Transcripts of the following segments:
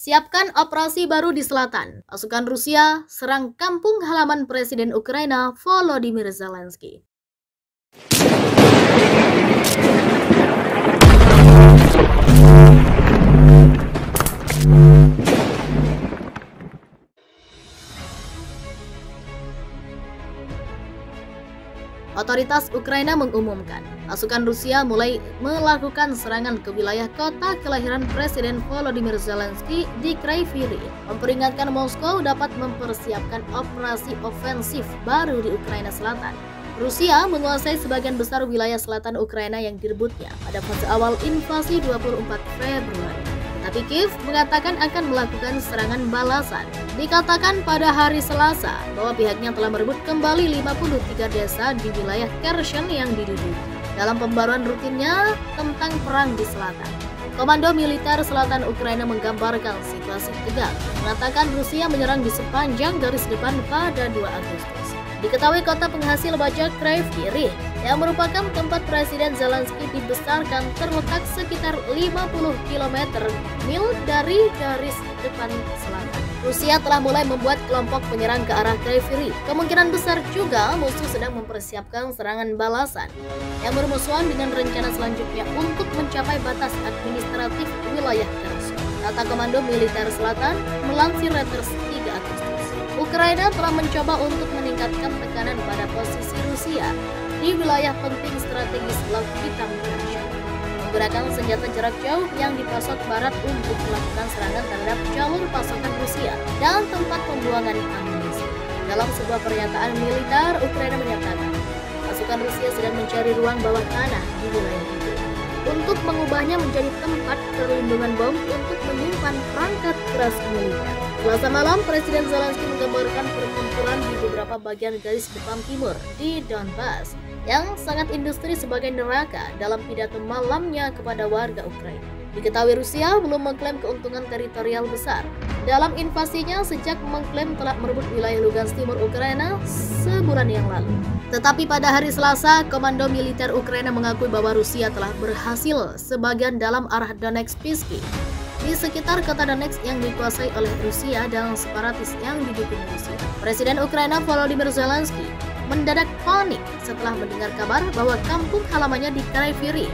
Siapkan operasi baru di selatan. Pasukan Rusia serang kampung halaman Presiden Ukraina Volodymyr Zelensky. Otoritas Ukraina mengumumkan, pasukan Rusia mulai melakukan serangan ke wilayah kota kelahiran Presiden Volodymyr Zelensky di Kryvyi, memperingatkan Moskow dapat mempersiapkan operasi ofensif baru di Ukraina Selatan. Rusia menguasai sebagian besar wilayah selatan Ukraina yang direbutnya pada fase awal invasi 24 Februari. Tapi Kiev mengatakan akan melakukan serangan balasan. Dikatakan pada hari Selasa bahwa pihaknya telah merebut kembali 53 desa di wilayah Kherson yang diduduki. Dalam pembaruan rutinnya tentang perang di selatan, Komando Militer Selatan Ukraina menggambarkan situasi tegang, mengatakan Rusia menyerang di sepanjang garis depan pada 2 Agustus. Diketahui kota penghasil baja Kryvyi yang merupakan tempat Presiden Zelensky dibesarkan terletak sekitar 50 km mil dari garis depan selatan. Rusia telah mulai membuat kelompok penyerang ke arah Kryvyi. Kemungkinan besar juga musuh sedang mempersiapkan serangan balasan yang bermusuhan dengan rencana selanjutnya untuk mencapai batas administratif wilayah Kherson. Kata Komando Militer Selatan melansir Reuters 3 Agustus. Ukraina telah mencoba untuk meningkatkan tekanan pada posisi Rusia di wilayah penting strategis Laut Hitam Kherson, menggunakan senjata jarak jauh yang dipasok barat untuk melakukan serangan terhadap jalur pasokan Rusia dan tempat pembuangan amunisi. Dalam sebuah pernyataan militer, Ukraina menyatakan pasukan Rusia sedang mencari ruang bawah tanah di wilayah itu untuk mengubahnya menjadi tempat perlindungan bom untuk menyimpan perangkat keras militer. Selasa malam, Presiden Zelensky menggambarkan pertempuran di beberapa bagian garis depan timur di Donbas yang sangat industri sebagai neraka dalam pidato malamnya kepada warga Ukraina. Diketahui Rusia belum mengklaim keuntungan teritorial besar dalam invasinya sejak mengklaim telah merebut wilayah Lugansk timur Ukraina sebulan yang lalu. Tetapi pada hari Selasa, Komando Militer Ukraina mengakui bahwa Rusia telah berhasil sebagian dalam arah Donetsk-Pisky di sekitar kota Donetsk yang dikuasai oleh Rusia dan separatis yang didukung Rusia. Presiden Ukraina Volodymyr Zelensky mendadak panik setelah mendengar kabar bahwa kampung halamannya di Kryvyi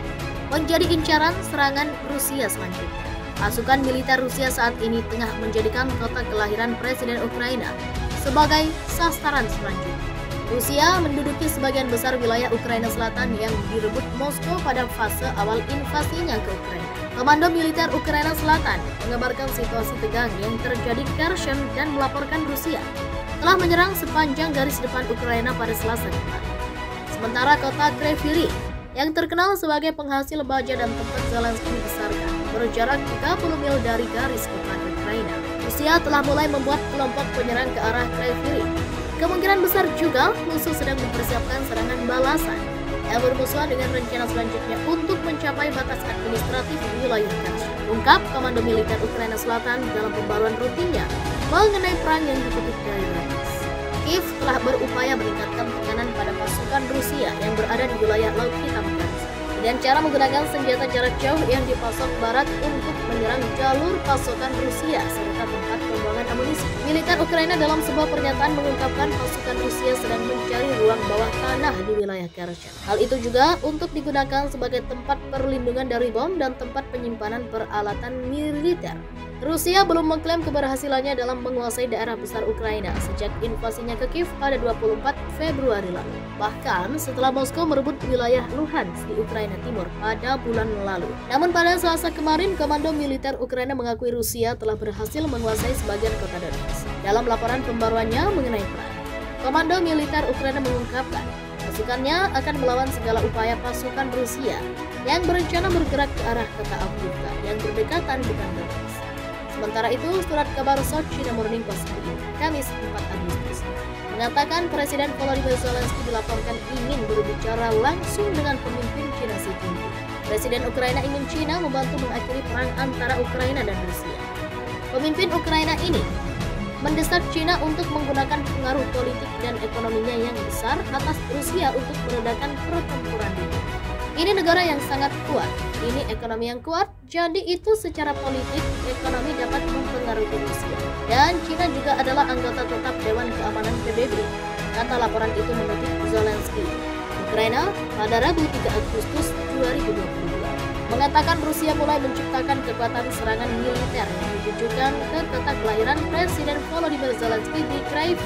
menjadi incaran serangan Rusia selanjutnya. Pasukan militer Rusia saat ini tengah menjadikan kota kelahiran Presiden Ukraina sebagai sasaran selanjutnya. Rusia menduduki sebagian besar wilayah Ukraina Selatan yang direbut Moskow pada fase awal invasinya ke Ukraina. Komando Militer Ukraina Selatan mengabarkan situasi tegang yang terjadi di Kherson dan melaporkan Rusia telah menyerang sepanjang garis depan Ukraina pada Selasa kemarin. Sementara kota Kryvyi yang terkenal sebagai penghasil baja dan tempat Zelensky dibesarkan berjarak 30 mil dari garis depan Ukraina. Rusia telah mulai membuat kelompok penyerang ke arah Kryvyi. Kemungkinan besar juga musuh sedang mempersiapkan serangan balasan yang bermusuhan dengan rencana selanjutnya untuk mencapai batas administratif wilayah Kherson, ungkap Komando Militer Ukraina Selatan dalam pembaruan rutinnya mengenai perang yang dikutip dari Reuters. Kiev telah berupaya meningkatkan tekanan pada pasukan Rusia yang berada di wilayah Laut Hitam Kherson dengan cara menggunakan senjata jarak jauh yang dipasok barat untuk menyerang jalur pasokan Rusia serta tempat pembuangan amunisi. Militer Ukraina dalam sebuah pernyataan mengungkapkan pasukan Rusia sedang mencari ruang bawah tanah di wilayah Kherson. Hal itu juga untuk digunakan sebagai tempat perlindungan dari bom dan tempat penyimpanan peralatan militer. Rusia belum mengklaim keberhasilannya dalam menguasai daerah besar Ukraina sejak invasinya ke Kiev pada 24 Februari lalu. Bahkan setelah Moskow merebut wilayah Luhansk di Ukraina Timur pada bulan lalu. Namun pada Selasa kemarin, Komando Militer Ukraina mengakui Rusia telah berhasil menguasai sebagian kota Donetsk. Dalam laporan pembaruannya mengenai perang, Komando Militer Ukraina mengungkapkan pasukannya akan melawan segala upaya pasukan Rusia yang berencana bergerak ke arah kota Avdiivka yang berdekatan dengan Donetsk. Sementara itu, surat kabar China Morning Post hari ini, Kamis 4 Agustus, mengatakan Presiden Volodymyr Zelensky dilaporkan ingin berbicara langsung dengan pemimpin China Xi Jinping. Presiden Ukraina ingin China membantu mengakhiri perang antara Ukraina dan Rusia. Pemimpin Ukraina ini mendesak China untuk menggunakan pengaruh politik dan ekonominya yang besar atas Rusia untuk meredakan pertempuran ini. Ini negara yang sangat kuat, ini ekonomi yang kuat, jadi itu secara politik, ekonomi dapat mempengaruhi baru di Rusia. Dan China juga adalah anggota tetap Dewan Keamanan PBB, kata laporan itu mengutip Zelensky. Ukraina pada Rabu 3 Agustus 2022 mengatakan Rusia mulai menciptakan kekuatan serangan militer yang ditujukan ke kota kelahiran Presiden Volodymyr Zelensky di Kyiv.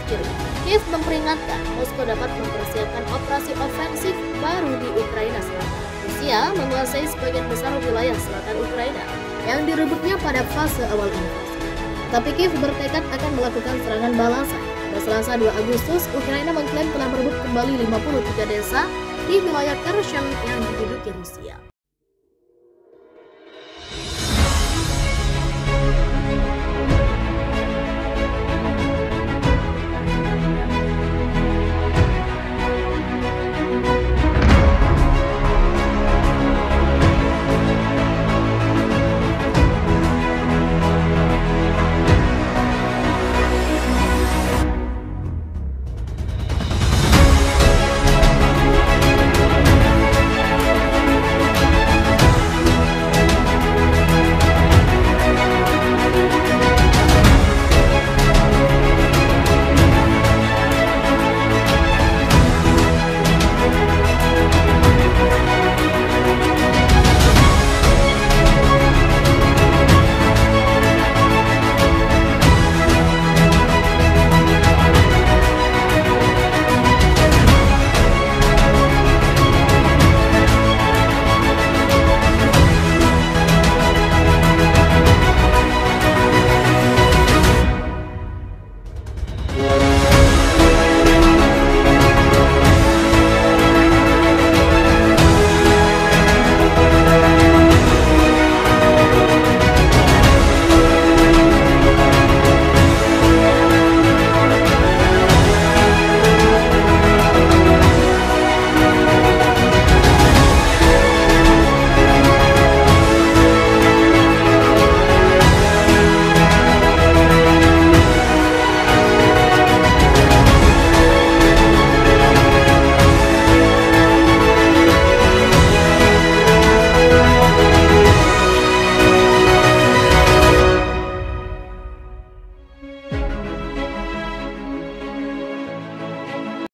Kiev memperingatkan Moskow dapat mempersiapkan operasi ofensif baru di Ukraina Selatan. Rusia menguasai sebagian besar wilayah selatan Ukraina yang direbutnya pada fase awal invasi. Tapi Kiev bertekad akan melakukan serangan balasan. Pada Selasa 2 Agustus, Ukraina mengklaim telah merebut kembali 53 desa di wilayah Kherson yang diduduki Rusia.